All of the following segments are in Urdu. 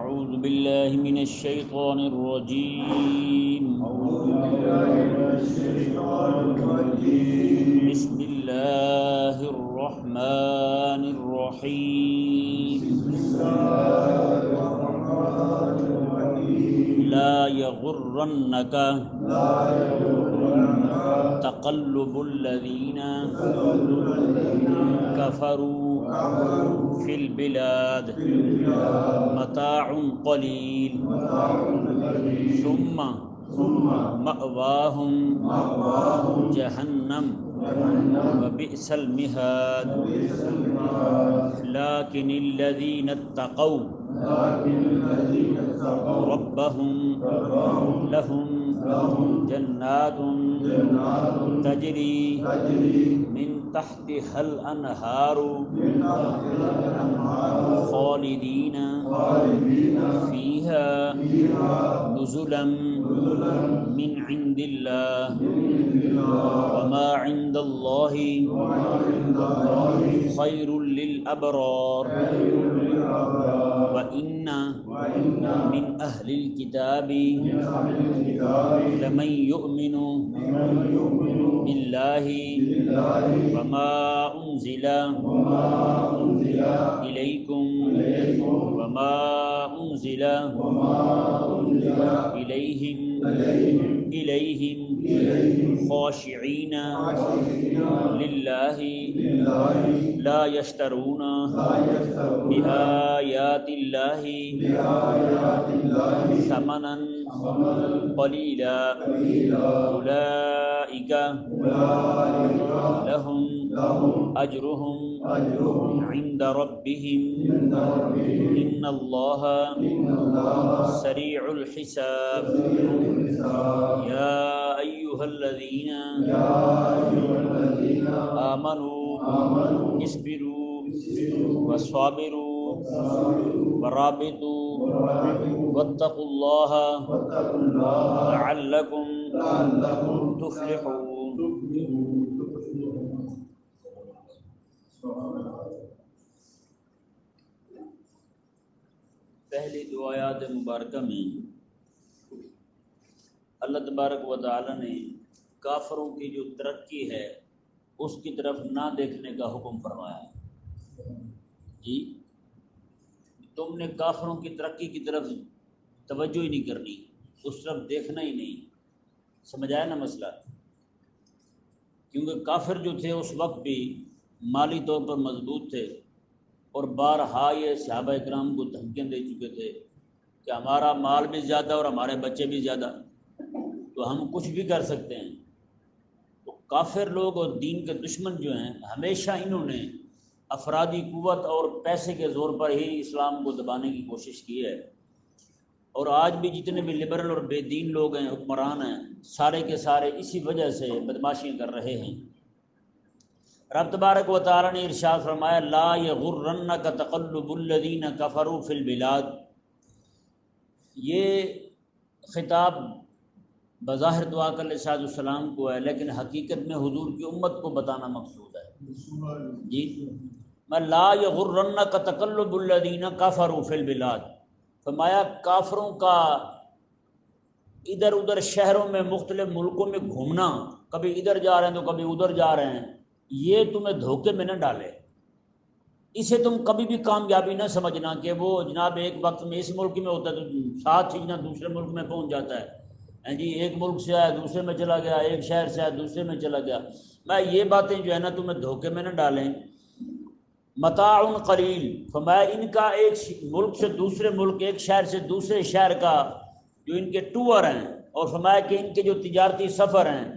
أعوذ بالله من الشيطان الرجيم. بسم الله الرحمن الرحيم. لا يغرنك تقلب الذين كفروا في البلاد متاع قليل ثم مأواهم جهنم وبئس المهاد. لكن الذين اتقوا ربهم لهم جنات تجري من تحتها الأنهار خالدين فيها نزلا من عند الله وما عند الله خير للأبرار. وإن من أهل الكتاب لمن يؤمن بالله وما أنزل إليكم وما أنزل إليهم خاشعين لله لا يشترون بآيات الله ثمنا قليلا أولئك لهم أجرهم عند ربهم إن الله سريع الحساب. يا أيها الذين آمنوا اصبروا وصابروا ورابطوا واتقوا الله لعلكم تفلحون. پہلی دو آیات مبارکہ میں اللہ تبارک و تعالی نے کافروں کی جو ترقی ہے اس کی طرف نہ دیکھنے کا حکم فرمایا. جی تم نے کافروں کی ترقی کی طرف توجہ ہی نہیں کرنی، اس طرف دیکھنا ہی نہیں. سمجھایا نا مسئلہ؟ کیونکہ کافر جو تھے اس وقت بھی مالی طور پر مضبوط تھے اور بارہا یہ صحابہ کرام کو دھمکیاں دے چکے تھے کہ ہمارا مال بھی زیادہ اور ہمارے بچے بھی زیادہ، تو ہم کچھ بھی کر سکتے ہیں. تو کافر لوگ اور دین کے دشمن جو ہیں ہمیشہ انہوں نے افرادی قوت اور پیسے کے زور پر ہی اسلام کو دبانے کی کوشش کی ہے. اور آج بھی جتنے بھی لبرل اور بے دین لوگ ہیں، حکمران ہیں، سارے کے سارے اسی وجہ سے بدماشیاں کر رہے ہیں. رب تبارک و تعالی نے ارشاد فرمایا لا یغرنک تقلب الذین کفروا فی البلاد. یہ خطاب بظاہر تو آقا علیہ السلام کو ہے، لیکن حقیقت میں حضور کی امت کو بتانا مقصود ہے. جی میں لا یغرنک تقلب الذین کفروا فی البلاد، فرمایا کافروں کا ادھر ادھر شہروں میں مختلف ملکوں میں گھومنا، کبھی ادھر جا رہے ہیں تو کبھی ادھر جا رہے ہیں، یہ تمہیں دھوکے میں نہ ڈالے. اسے تم کبھی بھی کامیابی نہ سمجھنا کہ وہ جناب ایک وقت میں اس ملک میں ہوتا ہے تو ساتھ ہی نہ دوسرے ملک میں پہنچ جاتا ہے. جی ایک ملک سے آیا دوسرے میں چلا گیا، ایک شہر سے آیا دوسرے میں چلا گیا. میں یہ باتیں جو ہے نا تمہیں دھوکے میں نہ ڈالیں. متاع قلیل، فرمایا ان کا ایک ملک سے دوسرے ملک، ایک شہر سے دوسرے شہر کا جو ان کے ٹور ہیں، اور فرمایا کہ ان کے جو تجارتی سفر ہیں،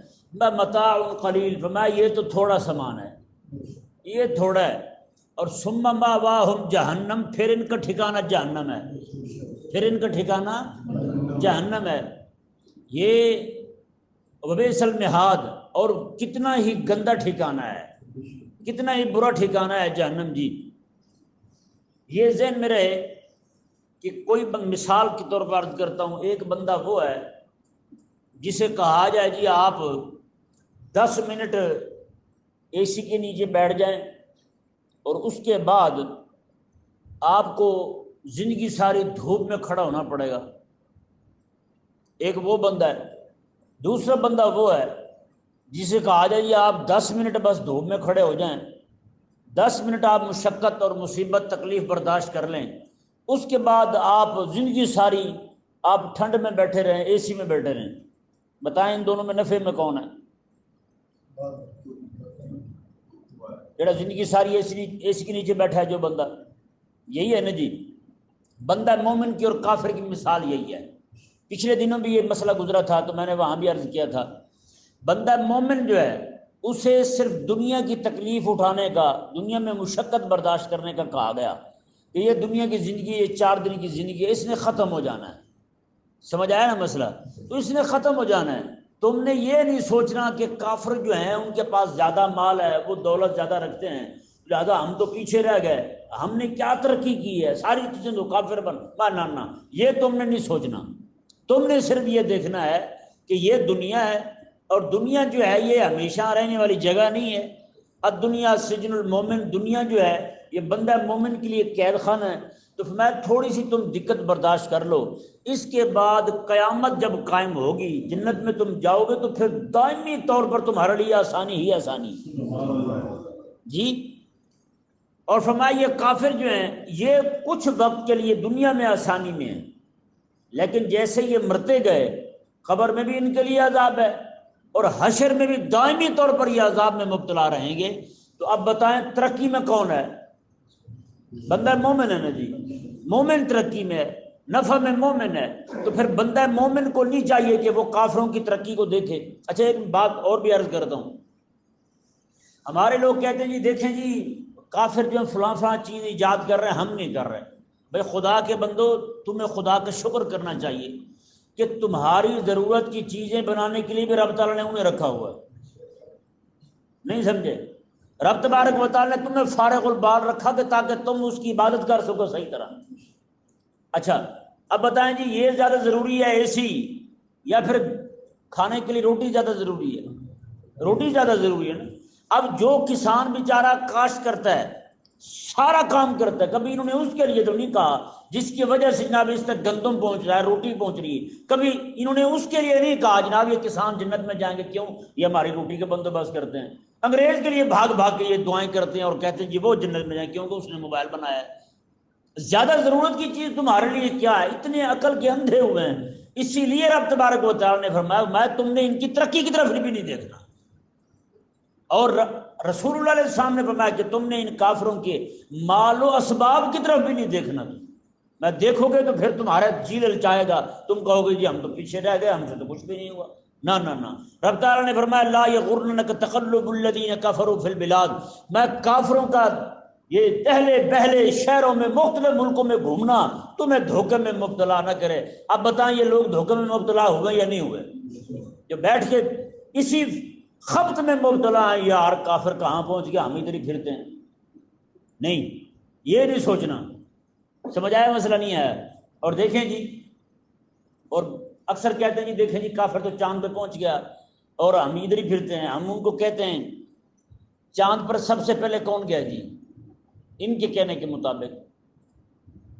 متاع قلیل، فرمایا یہ تو تھوڑا سامان ہے، یہ تھوڑا ہے. اور ثم مأواہم جہنم، پھر ان کا ٹھکانہ جہنم ہے، پھر ان کا ٹھکانہ جہنم ہے. یہ وبئس المہاد، اور کتنا ہی گندا ٹھکانہ ہے، کتنا ہی برا ٹھکانہ ہے جہنم. جی یہ ذہن میں رہے کہ کوئی مثال کے طور پر عرض کرتا ہوں، ایک بندہ وہ ہے جسے کہا جائے جی آپ 10 منٹ اے سی کے نیچے بیٹھ جائیں اور اس کے بعد آپ کو زندگی ساری دھوپ میں کھڑا ہونا پڑے گا، ایک وہ بندہ ہے۔ دوسرا بندہ وہ ہے جسے کہا جائے جی آپ 10 منٹ بس دھوپ میں کھڑے ہو جائیں، 10 منٹ آپ مشقت اور مصیبت تکلیف برداشت کر لیں، اس کے بعد آپ زندگی ساری آپ ٹھنڈ میں بیٹھے رہیں، اے سی میں بیٹھے رہیں۔ بتائیں ان دونوں میں نفع میں کون ہے؟ جڑا زندگی ساری اے سی کے نیچے بیٹھا ہے جو بندہ، یہی ہے نا جی۔ بندہ مومن کی اور کافر کی مثال یہی ہے۔ پچھلے دنوں بھی یہ مسئلہ گزرا تھا تو میں نے وہاں بھی عرض کیا تھا، بندہ مومن جو ہے اسے صرف دنیا کی تکلیف اٹھانے کا، دنیا میں مشقت برداشت کرنے کا کہا گیا کہ یہ دنیا کی زندگی، یہ 4 دن کی زندگی ہے، اس نے ختم ہو جانا ہے۔ سمجھ آیا نا مسئلہ؟ تو اس نے ختم ہو جانا ہے۔ تم نے یہ نہیں سوچنا کہ کافر جو ہیں ان کے پاس زیادہ مال ہے، وہ دولت زیادہ رکھتے ہیں، لہٰذا ہم تو پیچھے رہ گئے، ہم نے کیا ترقی کی ہے، ساری چیزیں تو کافر بن نہ، یہ تم نے نہیں سوچنا۔ تم نے صرف یہ دیکھنا ہے کہ یہ دنیا ہے، اور دنیا جو ہے یہ ہمیشہ رہنے والی جگہ نہیں ہے۔ الدنیا سجن المومن، دنیا جو ہے یہ بندہ مومن کے لیے قید خانہ ہے۔ تو میں تھوڑی سی تم دقت برداشت کر لو، اس کے بعد قیامت جب قائم ہوگی، جنت میں تم جاؤ گے تو پھر دائمی طور پر تمہارے لیے آسانی ہی آسانی جی۔ اور فرمایا یہ کافر جو ہیں یہ کچھ وقت کے لیے دنیا میں آسانی میں ہیں، لیکن جیسے یہ مرتے گئے قبر میں بھی ان کے لیے عذاب ہے، اور حشر میں بھی دائمی طور پر یہ عذاب میں مبتلا رہیں گے۔ تو اب بتائیں ترقی میں کون ہے؟ بندہ مومن ہے نا جی، مومن ترقی میں ہے، نفع میں مومن ہے۔ تو پھر بندہ مومن کو نہیں چاہیے کہ وہ کافروں کی ترقی کو دیکھے۔ اچھا ایک بات اور بھی عرض کرتا ہوں، ہمارے لوگ کہتے ہیں جی دیکھیں جی کافر جو فلاں فلاں چیز ایجاد کر رہے ہیں، ہم نہیں کر رہے۔ بھائی خدا کے بندو، تمہیں خدا کا شکر کرنا چاہیے کہ تمہاری ضرورت کی چیزیں بنانے کے لیے بھی رب تعالیٰ نے انہیں رکھا ہوا ہے، نہیں سمجھے؟ رب تبارک و تعالیٰ نے تمہیں فارغ البال رکھا کہ تاکہ تم اس کی عبادت کر سکو صحیح طرح۔ اچھا اب بتائیں جی یہ زیادہ ضروری ہے اے سی، یا پھر کھانے کے لیے روٹی زیادہ ضروری ہے؟ روٹی زیادہ ضروری ہے نا۔ اب جو کسان بیچارہ کاشت کرتا ہے، سارا کام کرتا ہے، کبھی انہوں نے اس کے لیے تو نہیں کہا جس کی وجہ سے جناب اس تک گندم پہنچ رہا ہے، روٹی پہنچ رہی ہے، کبھی انہوں نے اس کے لیے نہیں کہا جناب یہ کسان جنت میں جائیں گے، کیوں؟ یہ ہماری روٹی کا بندوبست کرتے ہیں۔ انگریز کے لیے بھاگ بھاگ کے یہ دعائیں کرتے ہیں اور کہتے ہیں جی وہ جنت میں جائیں کیونکہ اس نے موبائل بنایا ہے۔ زیادہ ضرورت کی چیز تمہارے لیے کیا ہے؟ اتنے عقل کے اندھے ہوئے ہیں۔ اسی لیے رب تبارک و تعالیٰ نے فرمایا میں تم نے ان کی ترقی کی طرف بھی نہیں دیکھنا، اور رسول اللہ علیہ السلام نے فرمایا کہ تم نے ان کافروں کے مال و اسباب کی طرف بھی نہیں دیکھنا۔ میں دیکھو گے تو پھر تمہارا جی للچائے گا، تم کہو گے جی ہم تو پیچھے رہ گئے، ہم سے تو کچھ بھی نہیں ہوا۔ نہ نہ نہ، رب تعالیٰ نے فرمایا لا یغرنک تقلب الذین کفروا فی البلاد، میں کافروں کا یہ اہل بہلے شہروں میں مختلف ملکوں میں گھومنا تمہیں دھوکے میں مبتلا نہ کرے۔ اب بتائیں یہ لوگ دھوکے میں مبتلا ہوئے یا نہیں ہوئے؟ جو بیٹھ کے اسی خبط میں مبتلا ہیں، یار کافر کہاں پہنچ گیا، ہم ادھر ہی پھرتے ہیں۔ نہیں، یہ نہیں سوچنا۔ سمجھ آیا مسئلہ؟ نہیں آیا؟ اور دیکھیں جی، اور اکثر کہتے ہیں جی دیکھیں جی کافر تو چاند پہ پہنچ گیا اور ہم ادھر ہی پھرتے ہیں۔ ہم ان کو کہتے ہیں چاند پر سب سے پہلے کون گیا جی؟ ان کے کہنے کے مطابق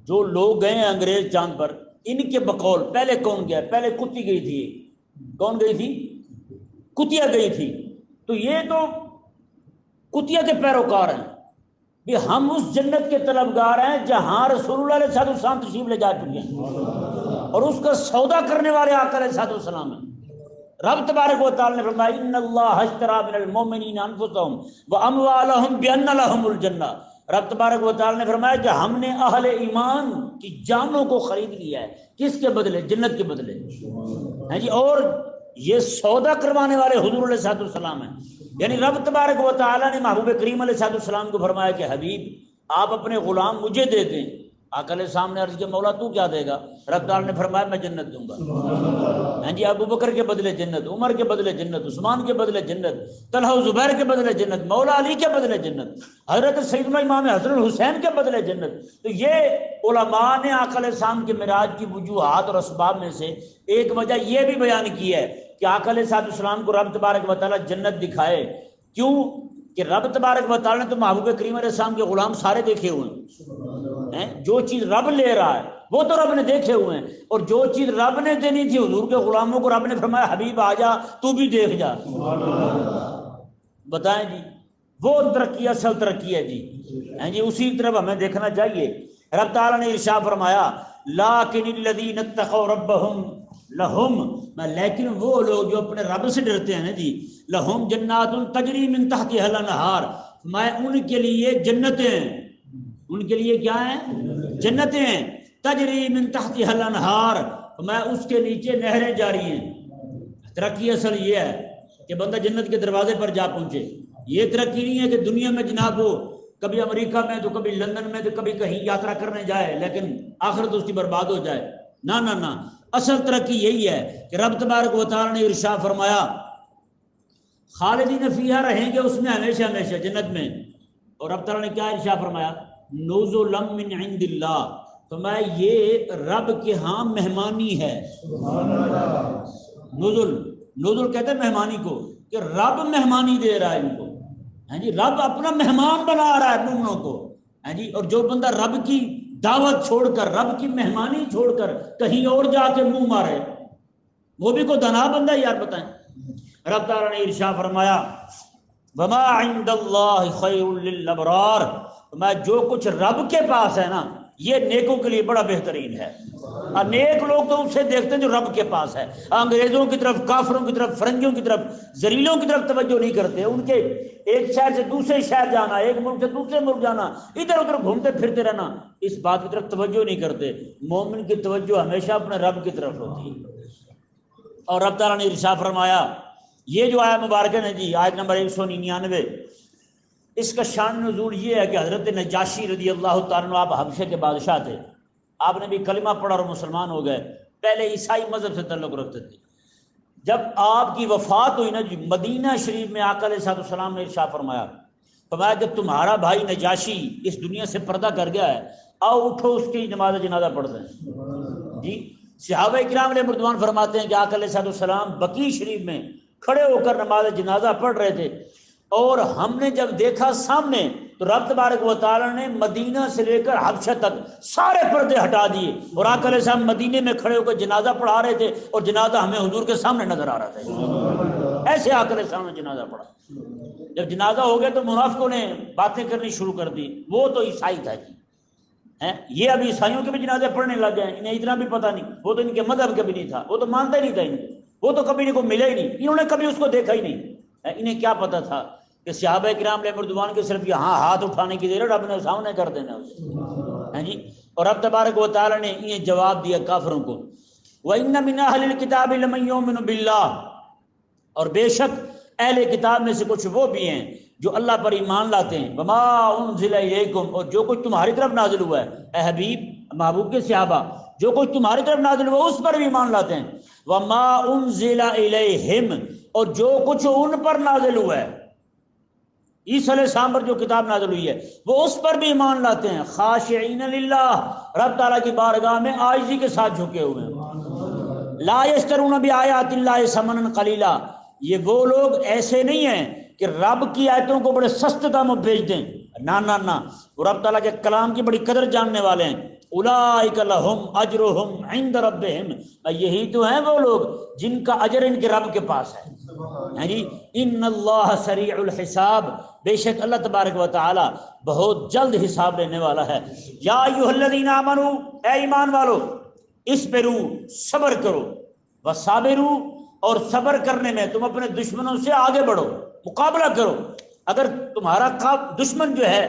جو لوگ گئے ہیں انگریز چاند پر، ان کے بقول پہلے کون گیا؟ پہلے کتی گئی تھی۔ کون گئی تھی؟ کتیا گئی تھی۔ تو یہ تو کتیا کے پیروکار ہیں کہ ہم اس جنت کے طلبگار ہیں جہاں رسول اللہ علیہ السلام تشریف لے جا چکے ہیں، اور اس کا سودا کرنے والے آقا علیہ السلام ہیں۔ رب تبارک و تعالی نے فرمایا ان اللہ اشتری من المؤمنین انفسهم واموالهم بان لهم الجنہ۔ رب تبارک و تعالی نے فرمایا کہ ہم نے اہل ایمان کی جانوں کو خرید لیا ہے، کس کے بدلے؟ جنت کے بدلے ہیں جی۔ اور یہ سودا کروانے والے حضور علیہ السلام ہیں۔ یعنی رب تبارک و تعالی نے محبوب کریم علیہ السلام کو فرمایا کہ حبیب آپ اپنے غلام مجھے دے دیں۔ آقا علیہ السلام نے عرض کیا مولا تو کیا دے گا؟ رب تعالی نے فرمایا میں جنت دوں گا۔ ہاں جی، ابو بکر کے بدلے جنت، عمر کے بدلے جنت، عثمان کے بدلے جنت، طلحہ و زبیر کے بدلے جنت، مولا علی کے بدلے جنت، حضرت سیدنا امام حسن الحسین کے بدلے جنت۔ تو یہ علماء نے آقا علیہ السلام کے معراج کی وجوہات اور اسباب میں سے ایک وجہ یہ بھی بیان کی ہے کہ آقا علیہ السلام کو رب تبارک و تعالی جنت دکھائے۔ کیوں؟ کہ رب تبارک و تعالیٰ نے تو محبوب کریم علیہ السلام کے غلام سارے دیکھے ہوئے ہیں، جو چیز رب لے رہا ہے وہ تو رب نے دیکھے ہوئے ہیں، اور جو چیز رب نے دینی تھی حضور کے غلاموں کو رب نے فرمایا حبیب آ جا تو بھی دیکھ جا۔ بتائیں جی، وہ ترقی اصل ترقی ہے جی، اسی طرف ہمیں دیکھنا چاہیے۔ رب تعالیٰ نے ارشاد فرمایا لیکن الذین اتقوا ربہم لہم، لیکن وہ لوگ جو اپنے رب سے ڈرتے ہیں نا جی، لہم جنات تجری من تحتہا الانہار، میں ان کے لیے جنتیں ہیں، ان کے لیے کیا ہیں؟ جنتیں ہیں، تجری من تحتہا الانہار، میں اس کے نیچے نہریں جاری ہیں۔ ترقی اصل یہ ہے کہ بندہ جنت کے دروازے پر جا پہنچے، یہ ترقی نہیں ہے کہ دنیا میں جناب وہ کبھی امریکہ میں تو کبھی لندن میں تو کبھی کہیں یاترا کرنے جائے لیکن آخرت اس کی برباد ہو جائے، نہ نہ نہ، اصل ترقی یہی ہے کہ رب تبارک و تعالیٰ نے ارشاد فرمایا خالدین فیہا، رہیں گے اس میں ہمیشہ ہمیشہ جنت میں، اور رب تعالیٰ نے کیا ارشاد فرمایا نزلا من عند اللہ، تو میں یہ رب کے ہاں مہمانی ہے۔ نزل کہتے ہیں مہمانی کو، کہ رب مہمانی دے رہا ہے ان کو، جی رب اپنا مہمان بنا رہا ہے مومنوں کو، جی۔ اور جو بندہ رب کی دعوت چھوڑ کر، رب کی مہمانی چھوڑ کر کہیں اور جا کے منہ مارے، وہ بھی کوئی دنا بندہ یار، بتائیں۔ رب تعالیٰ نے ارشاد فرمایا وما عند اللہ خیر للابرار، میں جو کچھ رب کے پاس ہے نا یہ نیکوں کے لیے بڑا بہترین ہے۔ اور نیک لوگ تو اسے دیکھتے ہیں جو رب کے پاس ہے، انگریزوں کی طرف، کافروں کی طرف، فرنگیوں کی طرف، زریلوں کی طرف توجہ نہیں کرتے، ان کے ایک شہر سے دوسرے شہر جانا، ایک ملک سے دوسرے ملک جانا، ادھر ادھر گھومتے پھرتے رہنا، اس بات کی طرف توجہ نہیں کرتے۔ مومن کی توجہ ہمیشہ اپنے رب کی طرف ہوتی ہے۔ اور رب تعالیٰ نے ارشاد فرمایا، یہ جو آیت مبارکہ ہے جی، آیت نمبر 199، اس کا شان نزول یہ ہے کہ حضرت نجاشی رضی اللہ تعالیٰ عنہ، آپ حبشہ کے بادشاہ تھے، آپ نے بھی کلمہ پڑھا اور مسلمان ہو گئے، پہلے عیسائی مذہب سے تعلق رکھتے تھے۔ جب آپ کی وفات ہوئی نا جی، مدینہ شریف میں آقا علیہ السلام نے ارشاد فرمایا کہ تمہارا بھائی نجاشی اس دنیا سے پردہ کر گیا ہے، آؤ اٹھو اس کی نماز جنازہ پڑھتے ہیں جی۔ صحابہ کرام علیہ رضوان فرماتے ہیں کہ آقا علیہ السلام بقیع شریف میں کھڑے ہو کر نماز جنازہ پڑھ رہے تھے، اور ہم نے جب دیکھا سامنے تو رب تبارک و تعالیٰ نے مدینہ سے لے کر حبشہ تک سارے پردے ہٹا دیے، اور آقا علیہ السلام مدینے میں کھڑے ہو کر جنازہ پڑھا رہے تھے، اور جنازہ ہمیں حضور کے سامنے نظر آ رہا تھا۔ ایسے آقا علیہ السلام نے جنازہ پڑھا۔ جب جنازہ ہو گیا تو منافقوں نے باتیں کرنی شروع کر دی، وہ تو عیسائی تھا جی، یہ اب عیسائیوں کے بھی جنازے پڑھنے لگ گئے ہیں، انہیں اتنا بھی پتہ نہیں، وہ تو ان کے مذہب کا بھی نہیں تھا، وہ تو مانتا ہی نہیں تھا ان کو، وہ تو کبھی ان کو ملا ہی نہیں، انہوں نے کبھی اس کو دیکھا ہی نہیں۔ انہیں کیا پتہ تھا کہ صحابہ کرام علیہ رضوان کے صرف یہاں ہاتھ اٹھانے کی دیر رب نے سامنے کر دینا اسے، جی۔ اور رب تبارک و تعالیٰ نے انہیں جواب دیا کافروں کو، وَإِنَّ مِنْ أَهْلِ الْكِتَابِ لَمَن يُؤْمِنُ بِاللَّهِ، اور بے شک اہل کتاب میں سے کچھ وہ بھی ہیں جو اللہ پر ایمان لاتے ہیں، وَمَا أُنزِلَ إِلَيْكُمْ، اور جو کچھ تمہاری طرف نازل ہوا ہے، اے حبیب محبوب کے صحابہ، جو کچھ تمہاری طرف نازل ہوا اس پر بھی ایمان لاتے ہیں، وَمَا أُنزِلَ إِلَيْهِمْ، اور جو کچھ ان پر نازل ہوا ہے، عیسیٰ علیہ السلام پر جو کتاب نازل ہوئی ہے وہ اس پر بھی ایمان لاتے ہیں، خاشعین للہ، رب تعالیٰ کی بارگاہ میں عاجزی کے ساتھ جھکے ہوئے ہیں، لا یشترون بآیات اللہ ثمنا قلیلا، یہ وہ لوگ ایسے نہیں ہیں کہ رب کی آیتوں کو بڑے سستے داموں بیچ دیں، نہ نہ نہ، وہ رب تعالیٰ کے کلام کی بڑی قدر جاننے والے ہیں۔ اولئک لہم اجرہم عند ربہم، یہی تو ہیں وہ لوگ جن کا اجر ان کے رب کے پاس ہے جی۔ ان اللہ سریع الحساب، بے شک اللہ تبارک و تعالی بہت جلد حساب لینے والا ہے۔ یا ایھا الذین آمنوا، اے ایمان والو، اصبروا، صبر کرو، وصابروا، اور صبر کرنے میں تم اپنے دشمنوں سے آگے بڑھو، مقابلہ کرو۔ اگر تمہارا دشمن جو ہے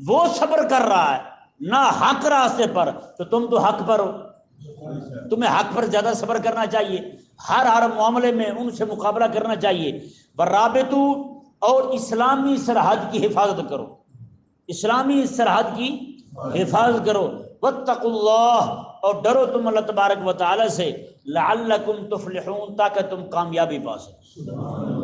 وہ صبر کر رہا ہے نہ حق راستے پر، تو تم تو حق پر ہو، تمہیں حق پر زیادہ صبر کرنا چاہیے، ہر معاملے میں ان سے مقابلہ کرنا چاہیے۔ ورابطو، اور اسلامی سرحد کی حفاظت کرو، اسلامی سرحد کی حفاظت کرو۔ واتقوا اللہ، اور ڈرو تم اللہ تبارک و تعالی سے، لعلکم تفلحون، تاکہ تم کامیابی پا سکو۔